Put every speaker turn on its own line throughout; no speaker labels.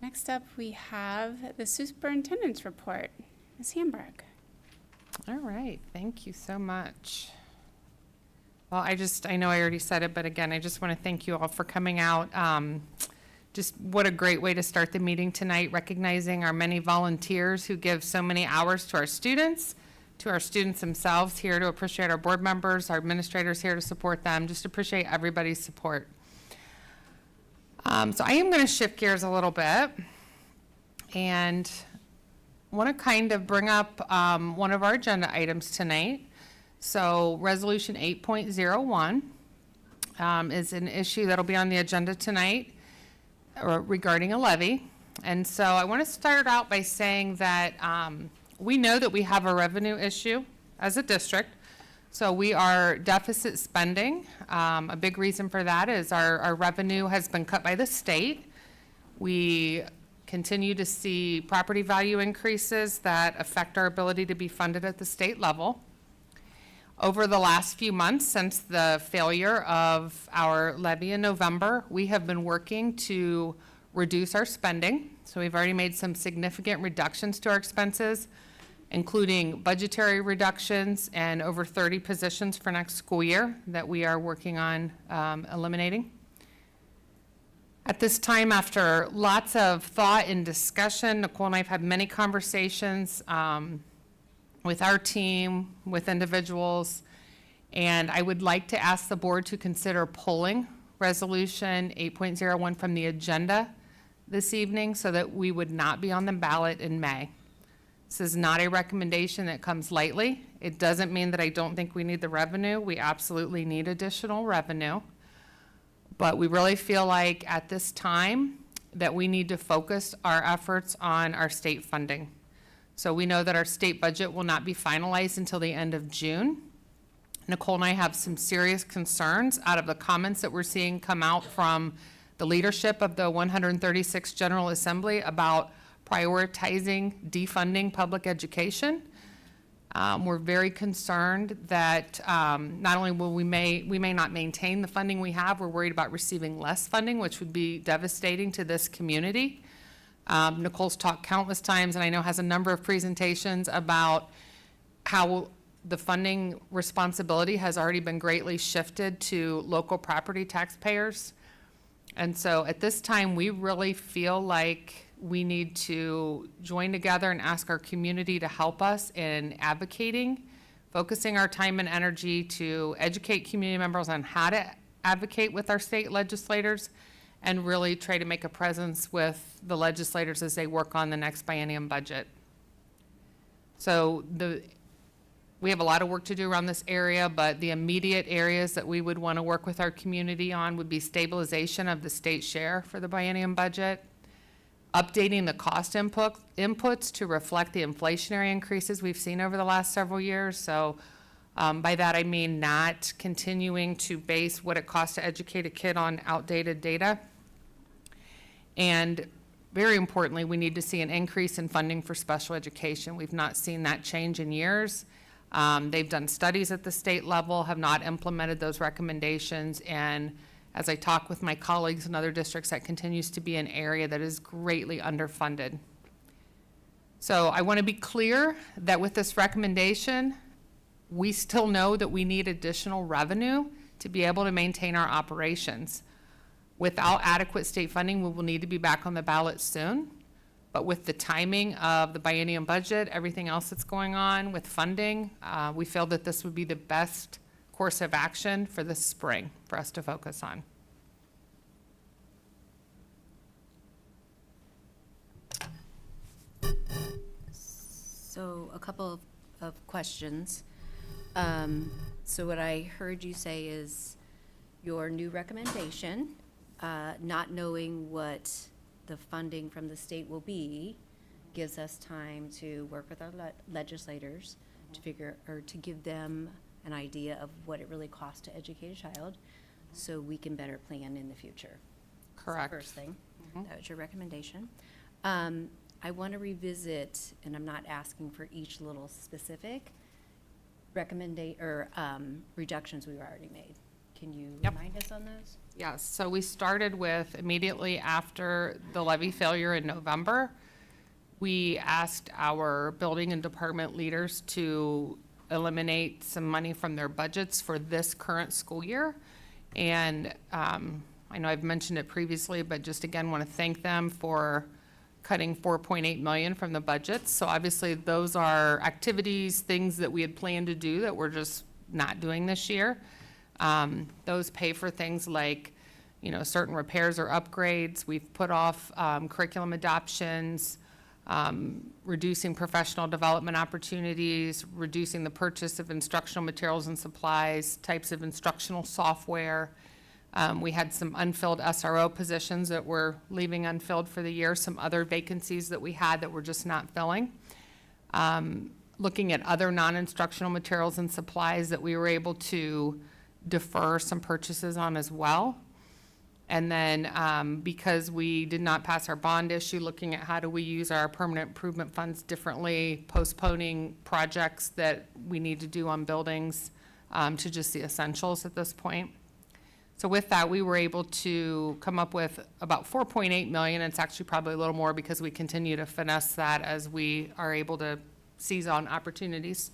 Next up, we have the superintendent's report. Ms. Hamburg.
All right, thank you so much. Well, I know I already said it, but again, I just want to thank you all for coming out. Just what a great way to start the meeting tonight, recognizing our many volunteers who give so many hours to our students themselves, here to appreciate our board members, our administrators here to support them, just appreciate everybody's support. So I am going to shift gears a little bit and want to kind of bring up one of our agenda items tonight. So Resolution 8.01 is an issue that'll be on the agenda tonight regarding a levy. And so I want to start out by saying that we know that we have a revenue issue as a district. So we are deficit spending. A big reason for that is our revenue has been cut by the state. We continue to see property value increases that affect our ability to be funded at the state level. Over the last few months, since the failure of our levy in November, we have been working to reduce our spending. So we've already made some significant reductions to our expenses, including budgetary reductions and over 30 positions for next school year that we are working on eliminating. At this time, after lots of thought and discussion, Nicole and I have had many conversations with our team, with individuals, and I would like to ask the board to consider pulling Resolution 8.01 from the agenda this evening so that we would not be on the ballot in May. This is not a recommendation that comes lightly. It doesn't mean that I don't think we need the revenue. We absolutely need additional revenue. But we really feel like at this time that we need to focus our efforts on our state funding. So we know that our state budget will not be finalized until the end of June. Nicole and I have some serious concerns out of the comments that we're seeing come out from the leadership of the 136th General Assembly about prioritizing defunding public education. We're very concerned that not only will we may not maintain the funding we have, we're worried about receiving less funding, which would be devastating to this community. Nicole's talked countless times, and I know has a number of presentations about how the funding responsibility has already been greatly shifted to local property taxpayers. And so at this time, we really feel like we need to join together and ask our community to help us in advocating, focusing our time and energy to educate community members on how to advocate with our state legislators, and really try to make a presence with the legislators as they work on the next biennium budget. So we have a lot of work to do around this area, but the immediate areas that we would want to work with our community on would be stabilization of the state share for the biennium budget, updating the cost inputs to reflect the inflationary increases we've seen over the last several years. So by that I mean not continuing to base what it costs to educate a kid on outdated data. And very importantly, we need to see an increase in funding for special education. We've not seen that change in years. They've done studies at the state level, have not implemented those recommendations, and as I talk with my colleagues in other districts, that continues to be an area that is greatly underfunded. So I want to be clear that with this recommendation, we still know that we need additional revenue to be able to maintain our operations. Without adequate state funding, we will need to be back on the ballot soon. But with the timing of the biennium budget, everything else that's going on with funding, we feel that this would be the best course of action for this spring for us to focus on.
So a couple of questions. So what I heard you say is your new recommendation, not knowing what the funding from the state will be, gives us time to work with our legislators to figure, or to give them an idea of what it really costs to educate a child, so we can better plan in the future.
Correct.
That's the first thing.
Mhm.
That was your recommendation. I want to revisit, and I'm not asking for each little specific reductions we've already made. Can you
Yep.
remind us on those?
Yes, so we started with immediately after the levy failure in November. We asked our building and department leaders to eliminate some money from their budgets for this current school year. And I know I've mentioned it previously, but just again, want to thank them for cutting 4.8 million from the budgets. So obviously, those are activities, things that we had planned to do that we're just not doing this year. Those pay for things like, you know, certain repairs or upgrades. We've put off curriculum adoptions, reducing professional development opportunities, reducing the purchase of instructional materials and supplies, types of instructional software. We had some unfilled SRO positions that we're leaving unfilled for the year, some other vacancies that we had that we're just not filling. Looking at other non-instructional materials and supplies that we were able to defer some purchases on as well. And then because we did not pass our bond issue, looking at how do we use our permanent improvement funds differently, postponing projects that we need to do on buildings to just the essentials at this point. So with that, we were able to come up with about 4.8 million. It's actually probably a little more because we continue to finesse that as we are able to seize on opportunities.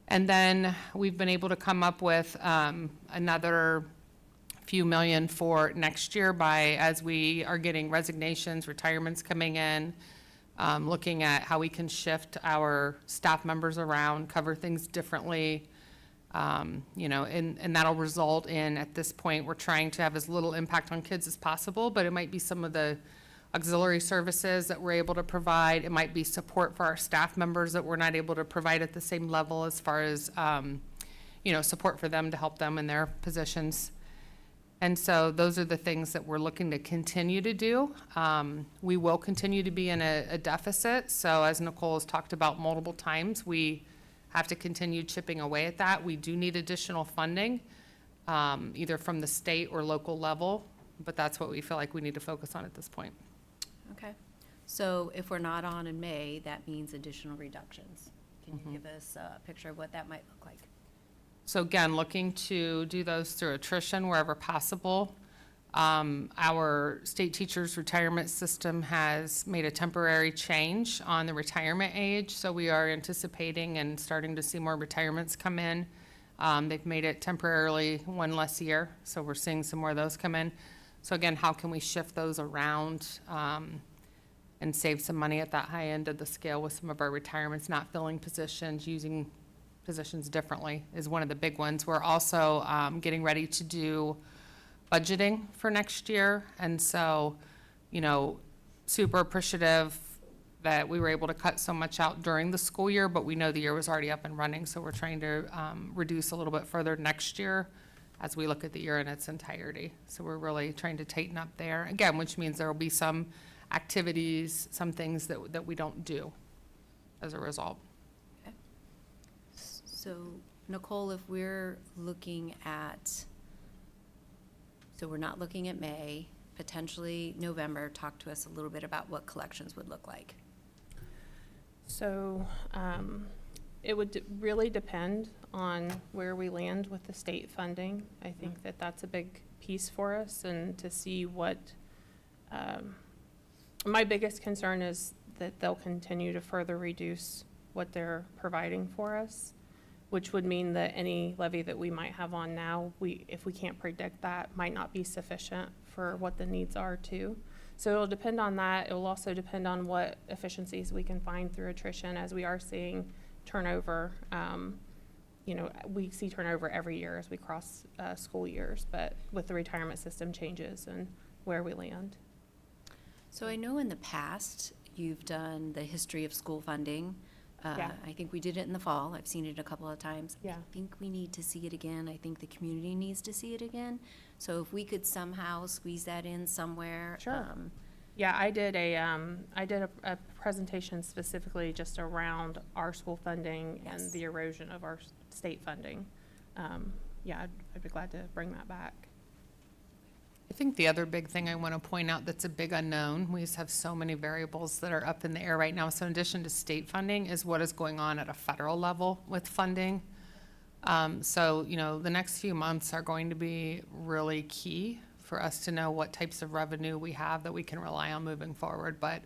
And then we've been able to come up with another few million for next year as we are getting resignations, retirements coming in, looking at how we can shift our staff members around, cover things differently. You know, and that'll result in, at this point, we're trying to have as little impact on kids as possible, but it might be some of the auxiliary services that we're able to provide. It might be support for our staff members that we're not able to provide at the same level as far as, you know, support for them to help them in their positions. And so those are the things that we're looking to continue to do. We will continue to be in a deficit. So as Nicole has talked about multiple times, we have to continue chipping away at that. We do need additional funding, either from the state or local level, but that's what we feel like we need to focus on at this point.
Okay. So if we're not on in May, that means additional reductions. Can you give us a picture of what that might look like?
So again, looking to do those through attrition wherever possible. Our state teachers' retirement system has made a temporary change on the retirement age, so we are anticipating and starting to see more retirements come in. They've made it temporarily one less year, so we're seeing some more of those come in. So again, how can we shift those around and save some money at that high end of the scale with some of our retirements, not filling positions, using positions differently is one of the big ones. We're also getting ready to do budgeting for next year. And so, you know, super appreciative that we were able to cut so much out during the school year, but we know the year was already up and running. So we're trying to reduce a little bit further next year as we look at the year in its entirety. So we're really trying to tighten up there, again, which means there will be some activities, some things that we don't do as a result.
Okay. So Nicole, if we're looking at, so we're not looking at May, potentially November, talk to us a little bit about what collections would look like.
So it would really depend on where we land with the state funding. I think that that's a big piece for us, and to see what, my biggest concern is that they'll continue to further reduce what they're providing for us, which would mean that any levy that we might have on now, if we can't predict that, might not be sufficient for what the needs are too. So it'll depend on that. It will also depend on what efficiencies we can find through attrition, as we are seeing turnover. You know, we see turnover every year as we cross school years, but with the retirement system changes and where we land.
So I know in the past, you've done the history of school funding.
Yeah.
I think we did it in the fall. I've seen it a couple of times.
Yeah.
I think we need to see it again. I think the community needs to see it again. So if we could somehow squeeze that in somewhere.
Sure. Yeah, I did a presentation specifically just around our school funding
Yes.
and the erosion of our state funding. Yeah, I'd be glad to bring that back.
I think the other big thing I want to point out that's a big unknown, we just have so many variables that are up in the air right now. So in addition to state funding is what is going on at a federal level with funding. So, the next few months are going to be really key for us to know what types of revenue we have that we can rely on moving forward. But,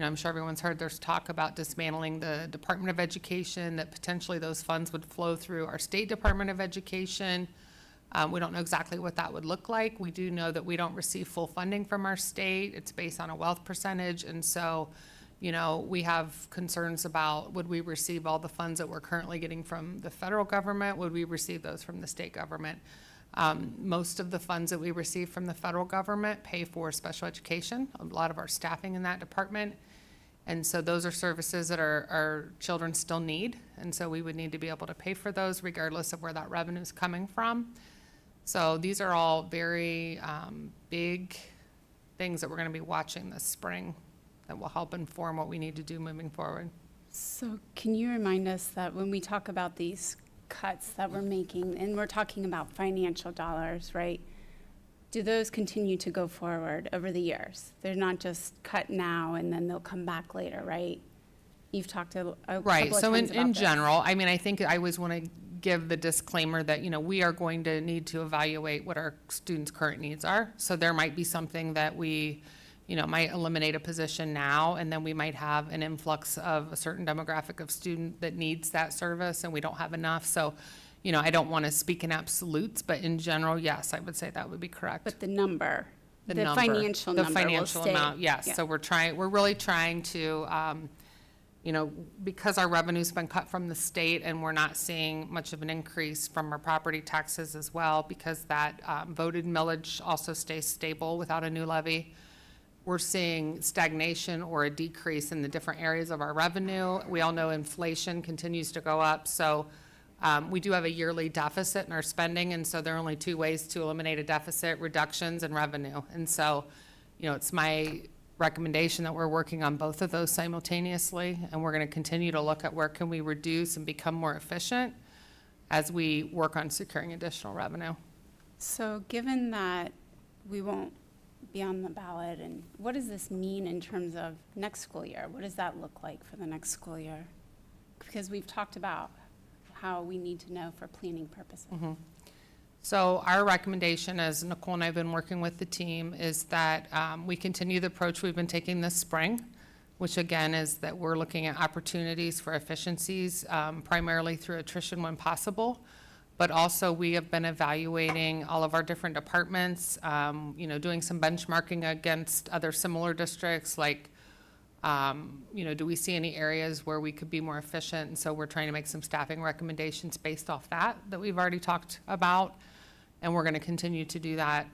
I'm sure everyone's heard there's talk about dismantling the Department of Education, that potentially those funds would flow through our state Department of Education. We don't know exactly what that would look like. We do know that we don't receive full funding from our state. It's based on a wealth percentage. And so, we have concerns about, would we receive all the funds that we're currently getting from the federal government? Would we receive those from the state government? Most of the funds that we receive from the federal government pay for special education, a lot of our staffing in that department. And so those are services that our children still need. And so we would need to be able to pay for those regardless of where that revenue is coming from. So these are all very big things that we're going to be watching this spring that will help inform what we need to do moving forward.
So can you remind us that when we talk about these cuts that we're making, and we're talking about financial dollars, right? Do those continue to go forward over the years? They're not just cut now and then they'll come back later, right? You've talked a couple
Right,
of
so
times
in
about this.
general, I think I always want to give the disclaimer that, we are going to need to evaluate what our students' current needs are. So there might be something that we, might eliminate a position now, and then we might have an influx of a certain demographic of student that needs that service, and we don't have enough. So, I don't want to speak in absolutes, but in general, yes, I would say that would be correct.
But the number, the
number,
financial number will
The financial
stay.
amount, yes.
Yeah.
So we're really trying to, because our revenue's been cut from the state and we're not seeing much of an increase from our property taxes as well, because that voted millage also stays stable without a new levy. We're seeing stagnation or a decrease in the different areas of our revenue. We all know inflation continues to go up, so we do have a yearly deficit in our spending, and so there are only two ways to eliminate a deficit: reductions and revenue. And so, it's my recommendation that we're working on both of those simultaneously, and we're going to continue to look at where can we reduce and become more efficient as we work on securing additional revenue.
So given that we won't be on the ballot, and what does this mean in terms of next school year? What does that look like for the next school year? Because we've talked about how we need to know for planning purposes.
Mm-hmm. So our recommendation, as Nicole and I have been working with the team, is that we continue the approach we've been taking this spring, which again is that we're looking at opportunities for efficiencies, primarily through attrition when possible. But also we have been evaluating all of our different departments, doing some benchmarking against other similar districts, like, do we see any areas where we could be more efficient? And so we're trying to make some staffing recommendations based off that we've already talked about. And we're going to continue to do that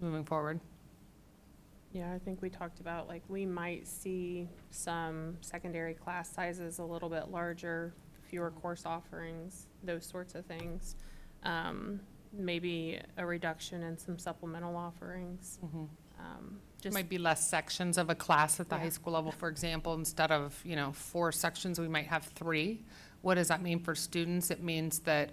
moving forward.
Yeah, I think we talked about, we might see some secondary class sizes a little bit larger, fewer course offerings, those sorts of things. Maybe a reduction in some supplemental offerings. Just
Might be less sections of a class at the
Yeah.
high school level, for example. Instead of, 4 sections, we might have 3. What does that mean for students? It means that,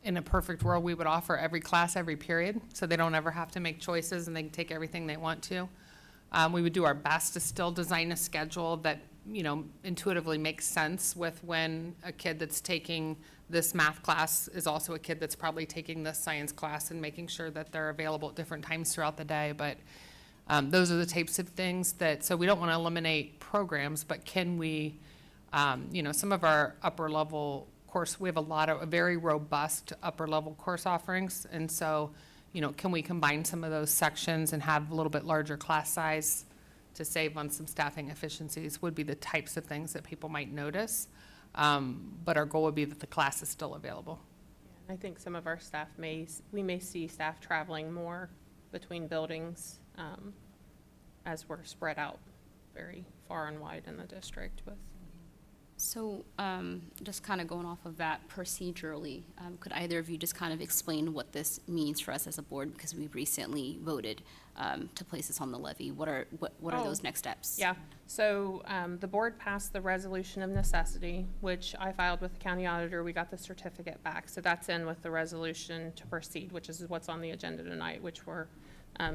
in a perfect world, we would offer every class, every period, so they don't ever have to make choices and they can take everything they want to. We would do our best to still design a schedule that, intuitively makes sense with when a kid that's taking this math class is also a kid that's probably taking this science class, and making sure that they're available at different times throughout the day. But those are the types of things that, so we don't want to eliminate programs, but can we, some of our upper level course, we have a very robust upper level course offerings. And so, can we combine some of those sections and have a little bit larger class size to save on some staffing efficiencies, would be the types of things that people might notice. But our goal would be that the class is still available.
I think some of our staff we may see staff traveling more between buildings as we're spread out very far and wide in the district with.
So just kind of going off of that procedurally, could either of you just kind of explain what this means for us as a board? Because we recently voted to place this on the levy. What are those next steps?
Yeah, so the board passed the resolution of necessity, which I filed with the county auditor. We got the certificate back. So that's in with the resolution to proceed, which is what's on the agenda tonight, which we're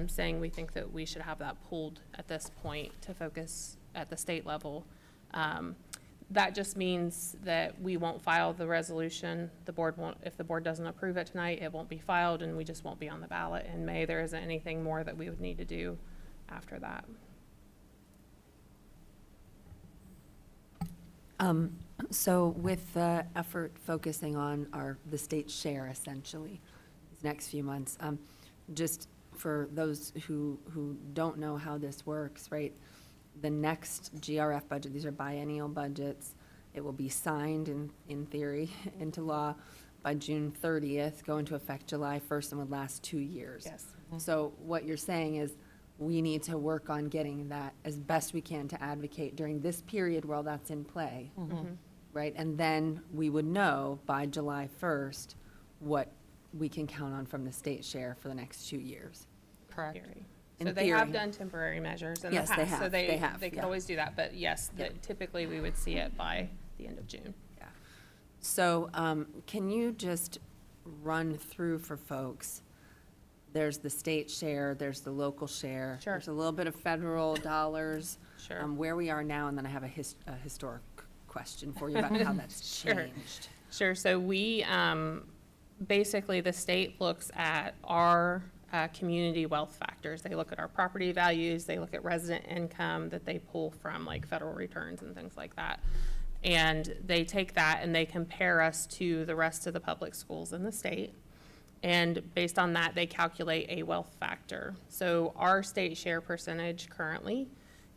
saying we think that we should have that pulled at this point to focus at the state level. That just means that we won't file the resolution. The board won't, if the board doesn't approve it tonight, it won't be filed, and we just won't be on the ballot in May. There isn't anything more that we would need to do after that.
So with the effort focusing on the state share essentially, these next few months, just for those who don't know how this works, right? The next GRF budget, these are biennial budgets, it will be signed in theory into law by June 30th, go into effect July 1st, and would last 2 years.
Yes.
So what you're saying is, we need to work on getting that as best we can to advocate during this period while that's in play, right? And then we would know by July 1st what we can count on from the state share for the next 2 years.
Correct.
In
So they have
theory.
done temporary measures in the
Yes,
past.
they
So
have, they have,
they could
yeah.
always do that, but yes,
Yeah.
typically we would see it by the end of June.
Yeah. So can you just run through for folks? There's the state share, there's the local share.
Sure.
There's a little bit of federal dollars.
Sure.
Where we are now, and then I have a historic question for you about how that's
Sure.
changed.
Sure, so we, basically, the state looks at our community wealth factors. They look at our property values, they look at resident income that they pull from like federal returns and things like that. And they take that and they compare us to the rest of the public schools in the state. And based on that, they calculate a wealth factor. So our state share percentage currently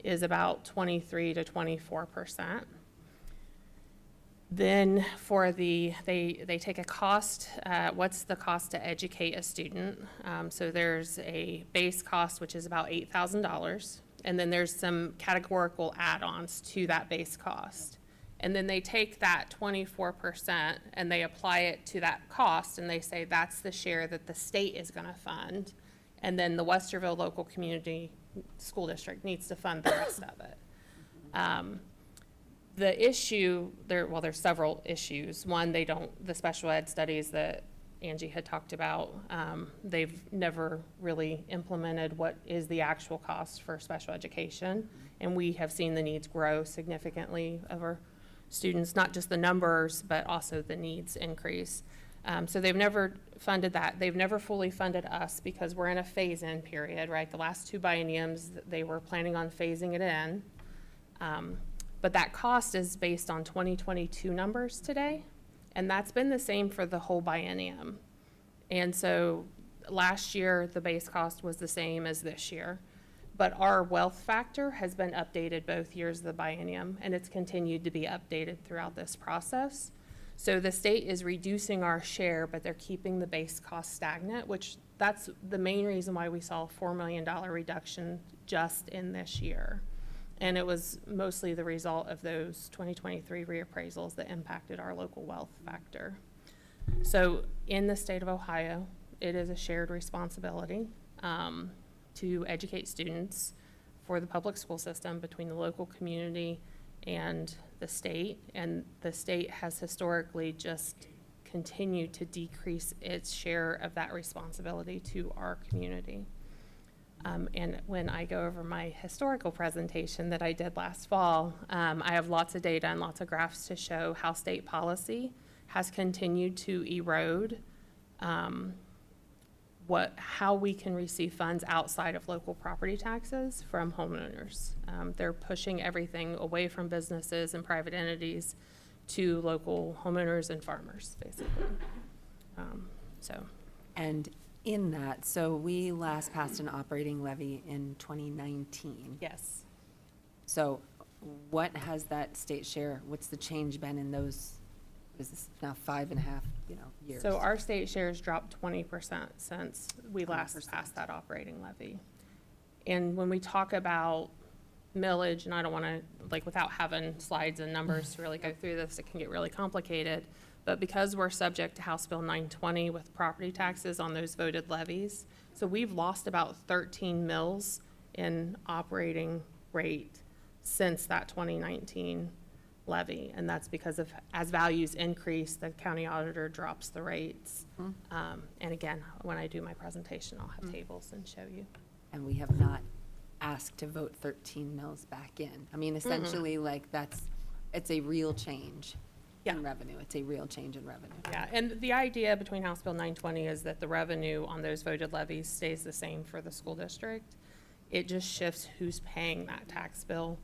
is about 23 to 24%. Then for they take a cost, what's the cost to educate a student? So there's a base cost, which is about $8,000. And then there's some categorical add-ons to that base cost. And then they take that 24% and they apply it to that cost, and they say that's the share that the state is gonna fund. And then the Westerville Local Community School District needs to fund the rest of it. The issue, there's several issues. One, the special ed studies that Angie had talked about, they've never really implemented what is the actual cost for special education. And we have seen the needs grow significantly over students, not just the numbers, but also the needs increase. So they've never funded that. They've never fully funded us because we're in a phase-in period, right? The last 2 bienniums, they were planning on phasing it in. But that cost is based on 2022 numbers today, and that's been the same for the whole biennium. And so last year, the base cost was the same as this year. But our wealth factor has been updated both years of the biennium, and it's continued to be updated throughout this process. So the state is reducing our share, but they're keeping the base cost stagnant, which that's the main reason why we saw a $4 million reduction just in this year. And it was mostly the result of those 2023 reappraisals that impacted our local wealth factor. So in the state of Ohio, it is a shared responsibility to educate students for the public school system between the local community and the state. And the state has historically just continued to decrease its share of that responsibility to our community. And when I go over my historical presentation that I did last fall, I have lots of data and lots of graphs to show how state policy has continued to erode how we can receive funds outside of local property taxes from homeowners. They're pushing everything away from businesses and private entities to local homeowners and farmers, basically.
And in that, so we last passed an operating levy in 2019.
Yes.
So what has that state share, what's the change been in those, is this now 5.5, years?
So our state shares dropped 20% since we last
20%.
passed that operating levy. And when we talk about millage, and I don't want to, without having slides and numbers to really go through this, it can get really complicated. But because we're subject to House Bill 920 with property taxes on those voted levies, so we've lost about 13 mills in operating rate since that 2019 levy. And that's because of, as values increase, the county auditor drops the rates. And again, when I do my presentation, I'll have tables and show you.
And we have not asked to vote 13 mills back in. I mean, essentially, that's it's a real change
Yeah.
in revenue. It's a real change in revenue.
Yeah, and the idea between House Bill 920 is that the revenue on those voted levies stays the same for the school district. It just shifts who's paying that tax bill.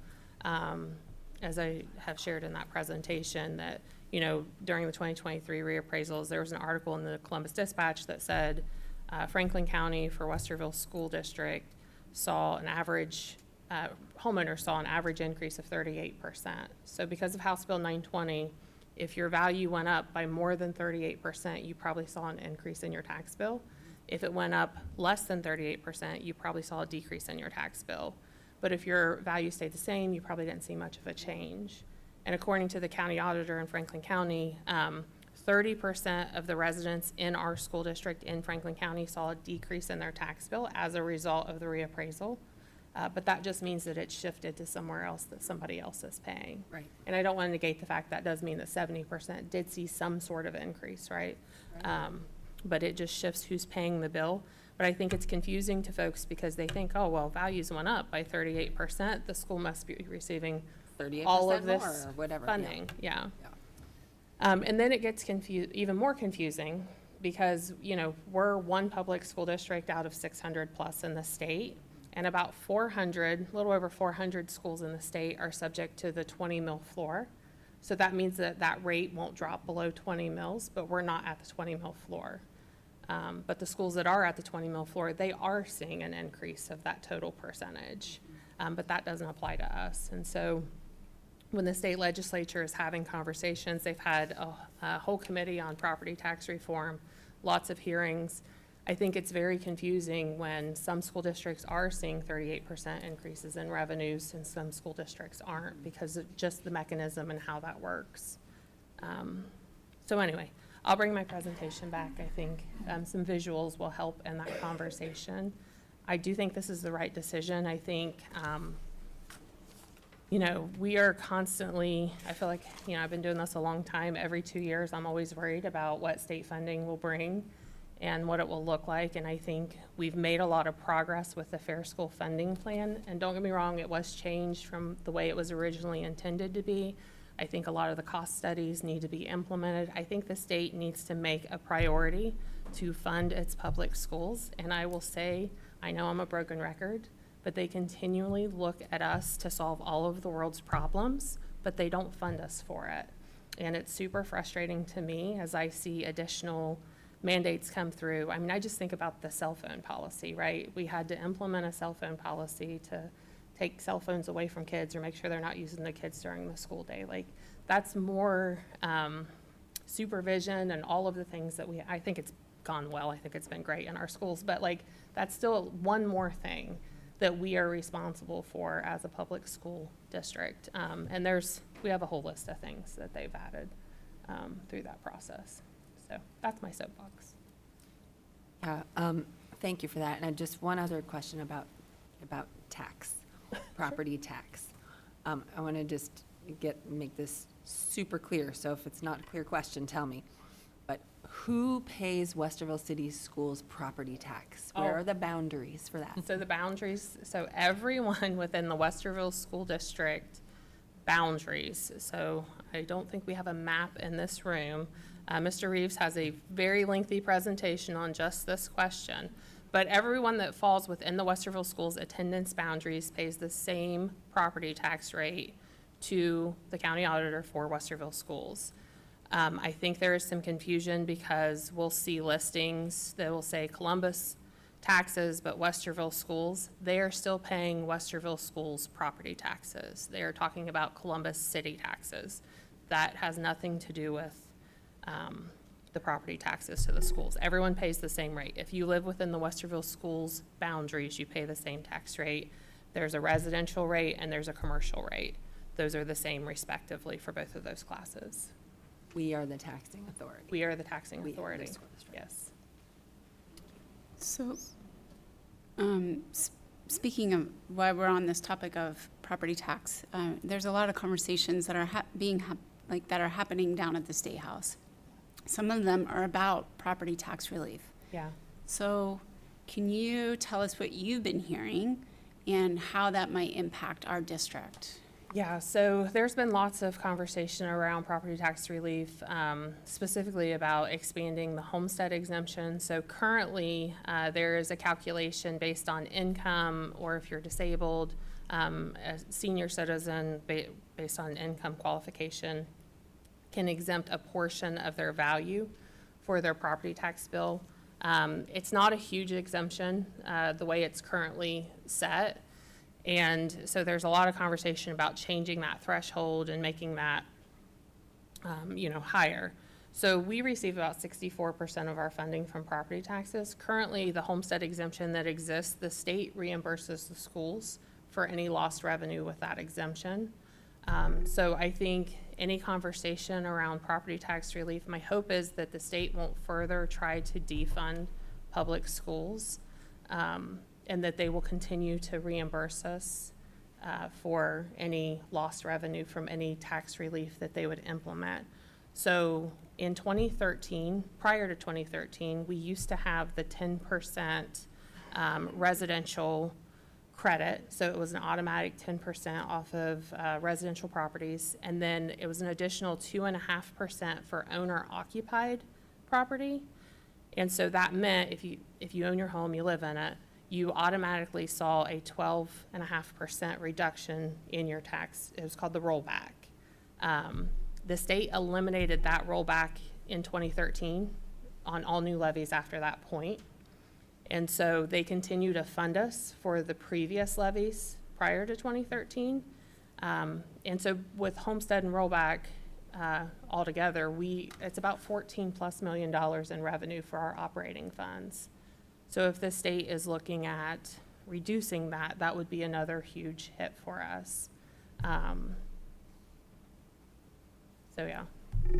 As I have shared in that presentation, that, you know, during the 2023 reappraisals, there was an article in the Columbus Dispatch that said Franklin County for Westerville School District saw an average, homeowners saw an average increase of 38%. So because of House Bill 920, if your value went up by more than 38%, you probably saw an increase in your tax bill. If it went up less than 38%, you probably saw a decrease in your tax bill. But if your value stayed the same, you probably didn't see much of a change. And according to the county auditor in Franklin County, 30% of the residents in our school district in Franklin County saw a decrease in their tax bill as a result of the reappraisal. But that just means that it's shifted to somewhere else that somebody else is paying.
Right.
And I don't want to negate the fact that does mean that 70% did see some sort of increase, right? But it just shifts who's paying the bill. But I think it's confusing to folks because they think, oh, well, values went up by 38%. The school must be receiving
38%
all of
more
this
or whatever.
funding. Yeah.
Yeah.
And then it gets even more confusing because, you know, we're one public school district out of 600 plus in the state. And about 400, a little over 400 schools in the state are subject to the 20 mil floor. So that means that that rate won't drop below 20 mils, but we're not at the 20 mil floor. But the schools that are at the 20 mil floor, they are seeing an increase of that total percentage. But that doesn't apply to us. And so when the state legislature is having conversations, they've had a whole committee on property tax reform, lots of hearings. I think it's very confusing when some school districts are seeing 38% increases in revenues and some school districts aren't because of just the mechanism and how that works. So anyway, I'll bring my presentation back. I think some visuals will help in that conversation. I do think this is the right decision. I think, you know, we are constantly, I feel like, you know, I've been doing this a long time. Every 2 years, I'm always worried about what state funding will bring and what it will look like. And I think we've made a lot of progress with the Fair School Funding Plan. And don't get me wrong, it was changed from the way it was originally intended to be. I think a lot of the cost studies need to be implemented. I think the state needs to make a priority to fund its public schools. And I will say, I know I'm a broken record, but they continually look at us to solve all of the world's problems, but they don't fund us for it. And it's super frustrating to me as I see additional mandates come through. I mean, I just think about the cell phone policy, right? We had to implement a cell phone policy to take cell phones away from kids or make sure they're not using the kids during the school day. Like, that's more supervision and all of the things that I think it's gone well. I think it's been great in our schools, but like, that's still one more thing that we are responsible for as a public school district. And we have a whole list of things that they've added through that process. So that's my soapbox.
Yeah, thank you for that. And just one other question about tax, property tax. I want to just make this super clear. So if it's not a clear question, tell me. But who pays Westerville City Schools property tax? Where
Oh.
are the boundaries for that?
So the boundaries, so everyone within the Westerville School District boundaries. So I don't think we have a map in this room. Mr. Reeves has a very lengthy presentation on just this question. But everyone that falls within the Westerville Schools attendance boundaries pays the same property tax rate to the county auditor for Westerville Schools. I think there is some confusion because we'll see listings that will say Columbus taxes, but Westerville Schools, they are still paying Westerville Schools property taxes. They are talking about Columbus City taxes. That has nothing to do with the property taxes to the schools. Everyone pays the same rate. If you live within the Westerville Schools boundaries, you pay the same tax rate. There's a residential rate and there's a commercial rate. Those are the same respectively for both of those classes.
We are the taxing authority.
We are the taxing
We are the
authority.
school district.
Yes.
So, speaking of, while we're on this topic of property tax, there's a lot of conversations that are happening down at the State House. Some of them are about property tax relief.
Yeah.
So, can you tell us what you've been hearing and how that might impact our district?
Yeah, so there's been lots of conversation around property tax relief, specifically about expanding the homestead exemption. So currently, there is a calculation based on income, or if you're disabled, a senior citizen, based on income qualification, can exempt a portion of their value for their property tax bill. It's not a huge exemption, the way it's currently set. And so there's a lot of conversation about changing that threshold and making that, higher. So we receive about 64% of our funding from property taxes. Currently, the homestead exemption that exists, the state reimburses the schools for any lost revenue with that exemption. So I think any conversation around property tax relief, my hope is that the state won't further try to defund public schools, and that they will continue to reimburse us for any lost revenue from any tax relief that they would implement. So in 2013, prior to 2013, we used to have the 10% residential credit. So it was an automatic 10% off of residential properties. And then it was an additional 2.5% for owner-occupied property. And so that meant if you own your home, you live in it, you automatically saw a 12.5% reduction in your tax. It was called the rollback. The state eliminated that rollback in 2013 on all new levies after that point. And so they continue to fund us for the previous levies prior to 2013. And so with homestead and rollback altogether, it's about $14+ million in revenue for our operating funds. So if the state is looking at reducing that, that would be another huge hit for us. So yeah,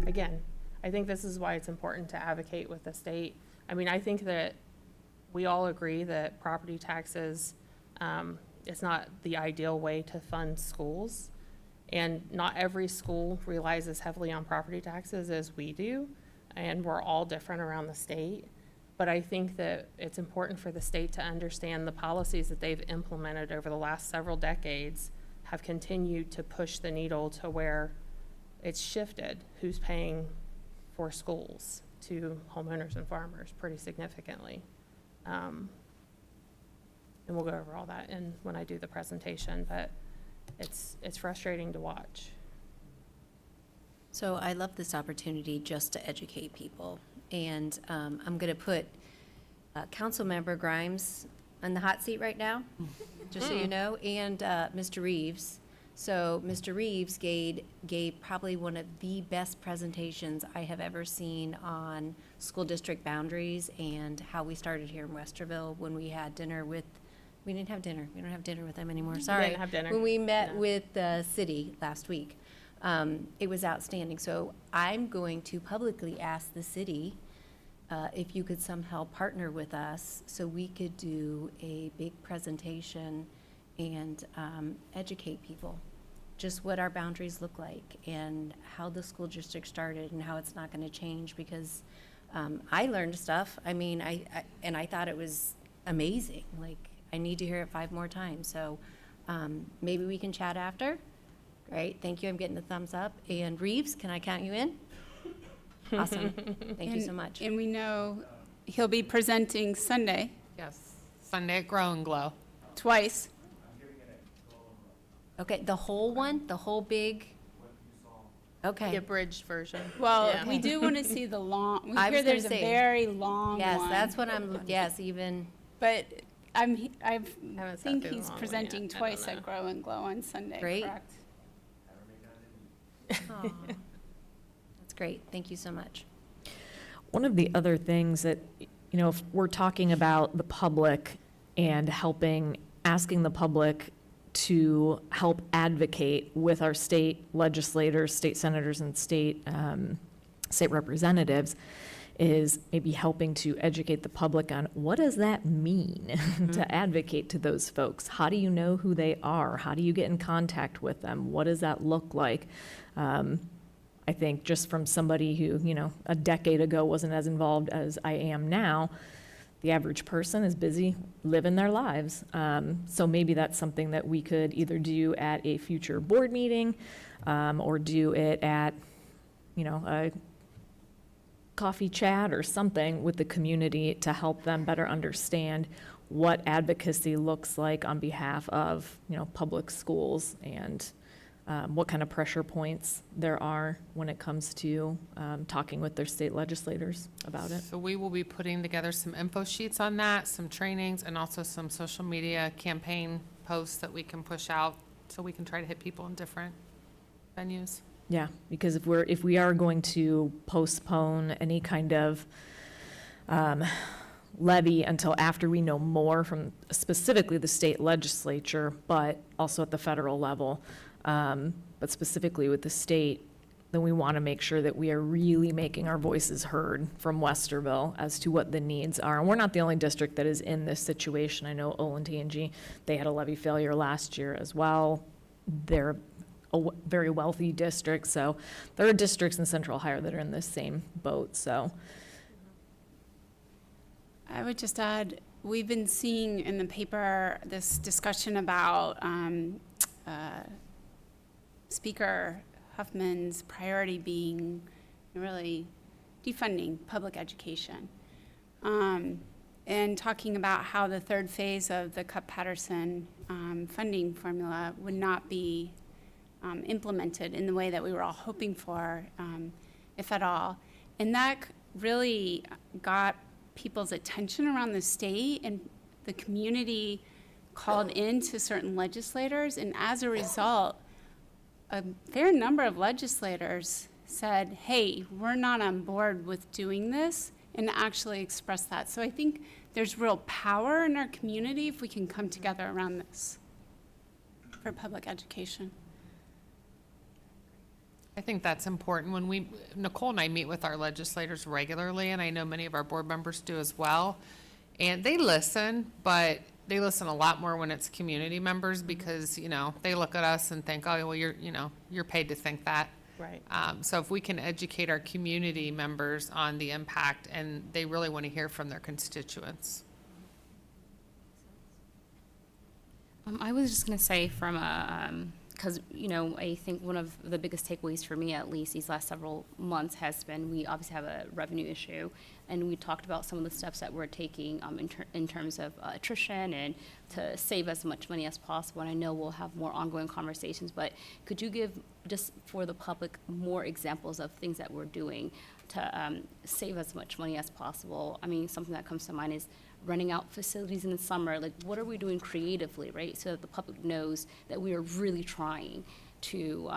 again, I think this is why it's important to advocate with the state. I mean, I think that we all agree that property taxes, it's not the ideal way to fund schools. And not every school relies as heavily on property taxes as we do. And we're all different around the state. But I think that it's important for the state to understand the policies that they've implemented over the last several decades have continued to push the needle to where it's shifted who's paying for schools to homeowners and farmers pretty significantly. And we'll go over all that when I do the presentation, but it's frustrating to watch.
So I love this opportunity just to educate people. And I'm going to put Councilmember Grimes on the hot seat right now, just so you know, and Mr. Reeves. So Mr. Reeves gave probably one of the best presentations I have ever seen on school district boundaries and how we started here in Westerville when we had dinner with, we didn't have dinner. We don't have dinner with them anymore. Sorry.
didn't have dinner.
When we met
No.
with the city last week. It was outstanding. So I'm going to publicly ask the city if you could somehow partner with us so we could do a big presentation and educate people just what our boundaries look like and how the school district started and how it's not going to change, because I learned stuff. I mean, I thought it was amazing. Like, I need to hear it 5 more times. So maybe we can chat after. Great, thank you. I'm getting a thumbs up. And Reeves, can I count you in? Awesome. Thank you so much.
And we know he'll be presenting Sunday
Yes, Sunday at Grow and Glow.
twice.
Okay, the whole one, the whole big?
The
Okay.
abridged version.
Well,
Yeah.
we do want to see the long, we
I
hear
was gonna
there's a
say,
very long
Yes,
one.
that's what yes, even,
But I
Haven't sat
think
through the
he's
long one
presenting
yet. I don't
twice
know.
at Grow and Glow on Sunday,
Great.
correct?
aw. That's great. Thank you so much.
One of the other things that, if we're talking about the public and asking the public to help advocate with our state legislators, state senators, and state representatives, is maybe helping to educate the public on what does that mean to advocate to those folks? How do you know who they are? How do you get in contact with them? What does that look like? I think just from somebody who, a decade ago wasn't as involved as I am now, the average person is busy living their lives. So maybe that's something that we could either do at a future board meeting, or do it at, a coffee chat or something with the community to help them better understand what advocacy looks like on behalf of, public schools, and what kind of pressure points there are when it comes to talking with their state legislators about it.
So we will be putting together some info sheets on that, some trainings, and also some social media campaign posts that we can push out so we can try to hit people in different venues.
Yeah, because if we are going to postpone any kind of levy until after we know more from specifically the state legislature, but also at the federal level, but specifically with the state, then we want to make sure that we are really making our voices heard from Westerville as to what the needs are. And we're not the only district that is in this situation. I know Olentangy, they had a levy failure last year as well. They're a very wealthy district, so there are districts in Central Ohio that are in this same boat, so.
I would just add, we've been seeing in the paper this discussion about Speaker Huffman's priority being really defunding public education, and talking about how the third phase of the Cup-Patterson funding formula would not be implemented in the way that we were all hoping for, if at all. And that really got people's attention around the state, and the community called in to certain legislators, and as a result, a fair number of legislators said, hey, we're not on board with doing this, and actually expressed that. So I think there's real power in our community if we can come together around this for public education.
I think that's important. When Nicole and I meet with our legislators regularly, and I know many of our board members do as well, and they listen, but they listen a lot more when it's community members because, they look at us and think, oh, well, you're paid to think that.
Right.
So if we can educate our community members on the impact, and they really want to hear from their constituents.
I was just going to say from because, I think one of the biggest takeaways for me, at least these last several months, has been we obviously have a revenue issue, and we talked about some of the steps that we're taking in terms of attrition and to save as much money as possible. And I know we'll have more ongoing conversations, but could you give, just for the public, more examples of things that we're doing to save as much money as possible? I mean, something that comes to mind is renting out facilities in the summer. Like, what are we doing creatively, right? So that the public knows that we are really trying to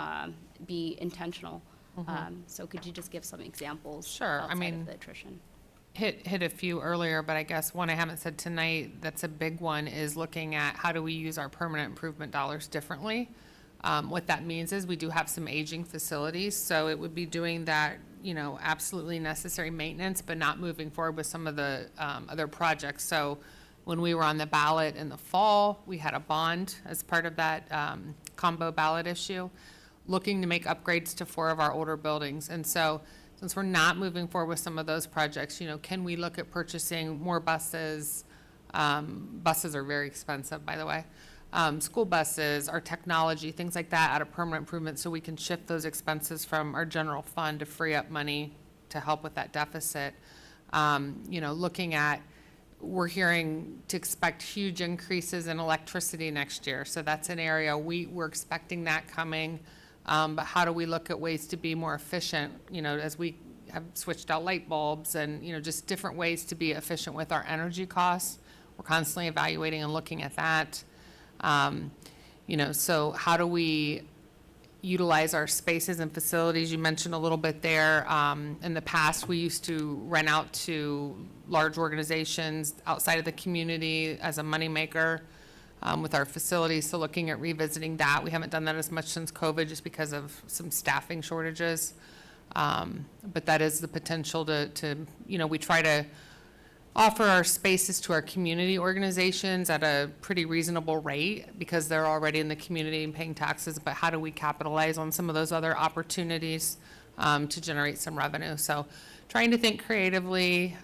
be intentional. So could you just give some examples?
Sure.
Outside of the attrition?
Hit a few earlier, but I guess one I haven't said tonight that's a big one is looking at how do we use our permanent improvement dollars differently. What that means is we do have some aging facilities, so it would be doing that, absolutely necessary maintenance, but not moving forward with some of the other projects. So when we were on the ballot in the fall, we had a bond as part of that combo ballot issue, looking to make upgrades to 4 of our older buildings. And so since we're not moving forward with some of those projects, can we look at purchasing more buses? Buses are very expensive, by the way. School buses, our technology, things like that out of permanent improvement, so we can shift those expenses from our general fund to free up money to help with that deficit. Looking at, we're hearing to expect huge increases in electricity next year. So that's an area we're expecting that coming. But how do we look at ways to be more efficient, as we have switched out light bulbs and, just different ways to be efficient with our energy costs. We're constantly evaluating and looking at that. So how do we utilize our spaces and facilities? You mentioned a little bit there. In the past, we used to rent out to large organizations outside of the community as a moneymaker with our facilities. So looking at revisiting that. We haven't done that as much since COVID just because of some staffing shortages. But that is the potential to we try to offer our spaces to our community organizations at a pretty reasonable rate because they're already in the community and paying taxes, but how do we capitalize on some of those other opportunities to generate some revenue? So trying to think creatively,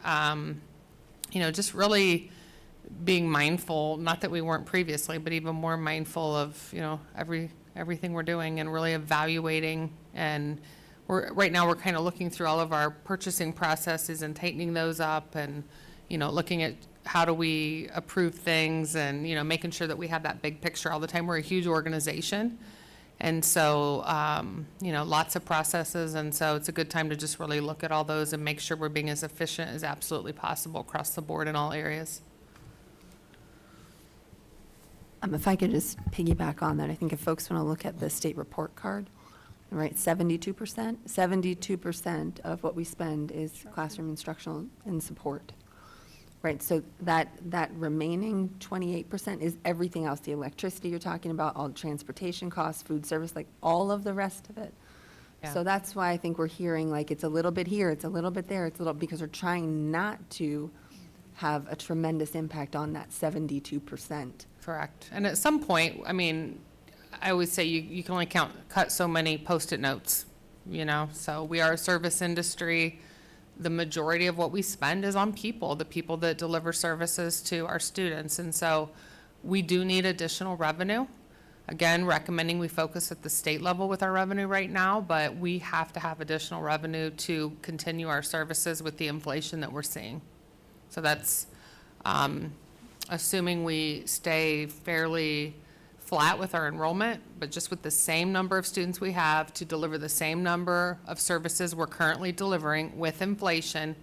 just really being mindful, not that we weren't previously, but even more mindful of, everything we're doing and really evaluating. And right now, we're kind of looking through all of our purchasing processes and tightening those up and, looking at how do we approve things and, making sure that we have that big picture all the time. We're a huge organization. And so, lots of processes. And so it's a good time to just really look at all those and make sure we're being as efficient as absolutely possible across the board in all areas.
If I could just piggyback on that, I think if folks want to look at the state report card, right, 72% of what we spend is classroom instructional and support. Right, so that remaining 28% is everything else, the electricity you're talking about, all the transportation costs, food service, like all of the rest of it.
Yeah.
So that's why I think we're hearing like it's a little bit here, it's a little bit there, it's a little, because we're trying not to have a tremendous impact on that 72%.
Correct. And at some point, I always say you can only cut so many Post-it notes, So we are a service industry. The majority of what we spend is on people, the people that deliver services to our students. And so we do need additional revenue. Again, recommending we focus at the state level with our revenue right now, but we have to have additional revenue to continue our services with the inflation that we're seeing. So that's assuming we stay fairly flat with our enrollment, but just with the same number of students we have to deliver the same number of services we're currently delivering with inflation,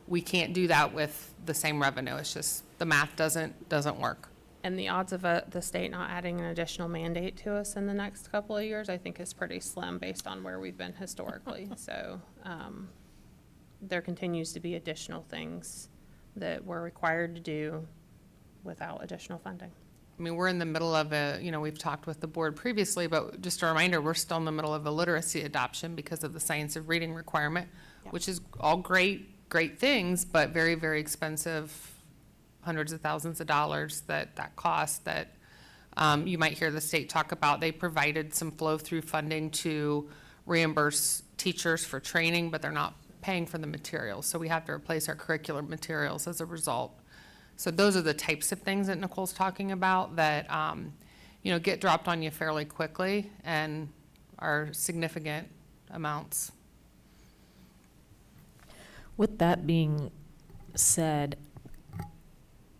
we can't do that with the same revenue. It's just, the math doesn't work.
And the odds of the state not adding an additional mandate to us in the next couple of years, I think is pretty slim based on where we've been historically. So there continues to be additional things that we're required to do without additional funding.
We're in the middle of we've talked with the board previously, but just a reminder, we're still in the middle of a literacy adoption because of the science of reading requirement, which is all great things, but very, very expensive, hundreds of thousands of dollars that cost that you might hear the state talk about. They provided some flow-through funding to reimburse teachers for training, but they're not paying for the materials. So we have to replace our curriculum materials as a result. So those are the types of things that Nicole's talking about that, get dropped on you fairly quickly and are significant amounts.
With that being said,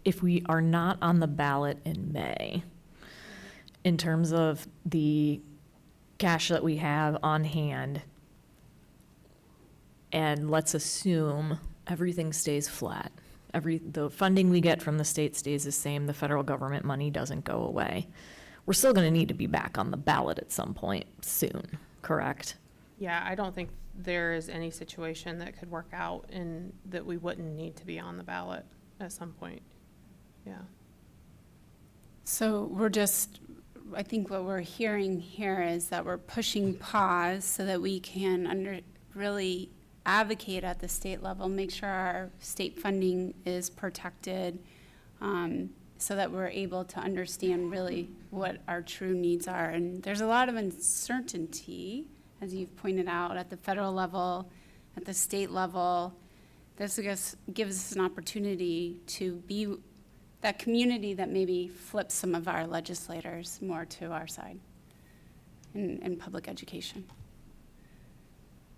if we are not on the ballot in May, in terms of the cash that we have on hand, and let's assume everything stays flat, the funding we get from the state stays the same, the federal government money doesn't go away, we're still going to need to be back on the ballot at some point soon, correct?
Yeah, I don't think there is any situation that could work out and that we wouldn't need to be on the ballot at some point. Yeah.
So I think what we're hearing here is that we're pushing pause so that we can really advocate at the state level, make sure our state funding is protected, so that we're able to understand really what our true needs are. And there's a lot of uncertainty, as you've pointed out, at the federal level, at the state level. This, I guess, gives us an opportunity to be that community that maybe flips some of our legislators more to our side in public education.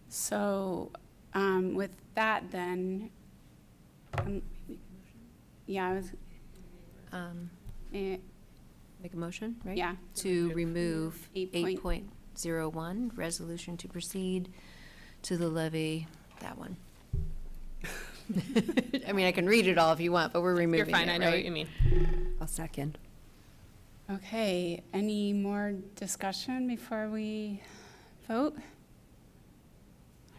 So with that then, yeah, I was,
Make a motion, right?
yeah,
To remove
8.01,
8.01, resolution to proceed to the levy, that one. I can read it all if you want, but we're removing it,
You're fine, I know what
right?
you mean.
I'll second.
Okay, any more discussion before we vote?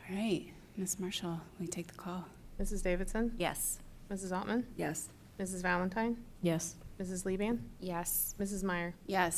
All right, Ms. Marshall, will you take the call?
Mrs. Davidson?
Yes.
Mrs. Altman?
Yes.
Mrs. Valentine?
Yes.
Mrs. Lieband?
Yes.
Mrs. Meyer?
Yes.